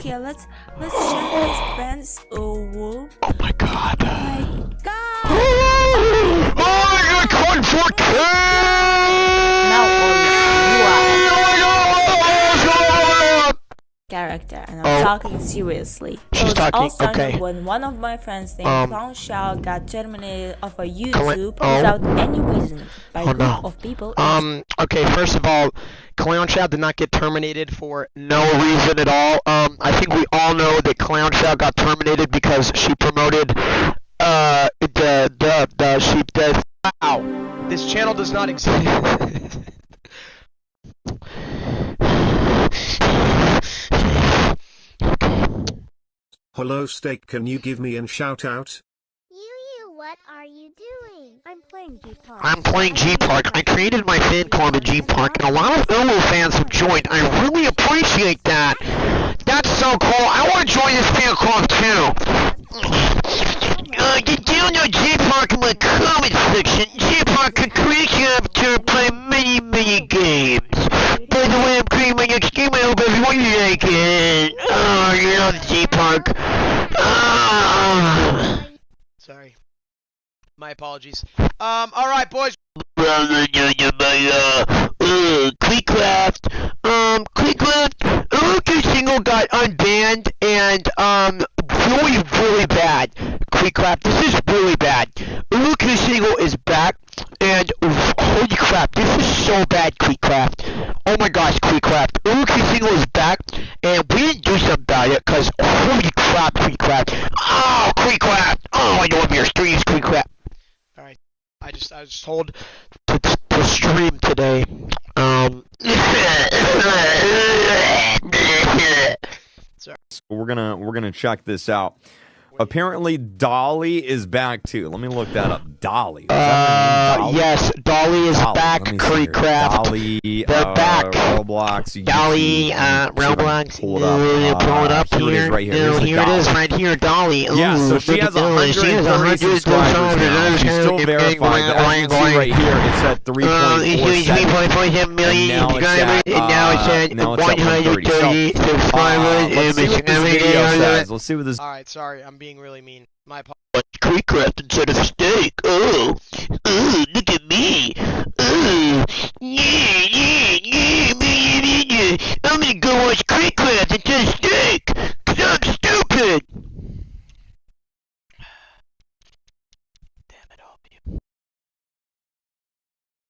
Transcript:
Okay, let's check his friends. Oh my god. Oh my god. Oh my god, code for Now character, and I'm talking seriously. So it all started when one of my friends named Clown Shao got terminated off of YouTube without any reason by a group of people. Okay, first of all, Clown Shao did not get terminated for no reason at all. I think we all know that Clown Shao got terminated because she promoted Wow, this channel does not exist. Hello Steak, can you give me a shout out? What are you doing? I'm playing G-Park. I'm playing G-Park. I created my fan club at G-Park, and a lot of Ulu fans have joined. I really appreciate that. That's so cool. I want to join this fan club too. Get down to G-Park in my comment section. G-Park can create to play many games. By the way, I'm creating my next game. I hope everyone like it. Oh, you love G-Park. Sorry. My apologies. Alright, boys. Queecraft. Uruku Single got unbanned and, really bad. Queecraft, this is really bad. Uruku Single is back and, holy crap, this is so bad, Queecraft. Oh my gosh, Queecraft. Uruku Single is back and we didn't do something about it because, holy crap, Queecraft. Oh, Queecraft. Oh, I love your streams, Queecraft. Alright, I was told to stream today. Sorry. We're gonna check this out. Apparently, Dolly is back too. Let me look that up. Dolly. Dolly? Yes, Dolly is back. Creecraft. Dolly. They're back. Roblox. YouTube. Dolly. Roblox. Pull it up. Here it is right here. Here it is right here. Dolly. Ooh, yeah. So she has 130 subscribers now. She's still verified. But as you can see right here, it's at 3.47 million. And now it's at 130 subscribers. Let's see what this video says. Let's see what this. All right. Sorry, I'm being really mean. My apologies. Creecraft instead of steak. Oh, look at me.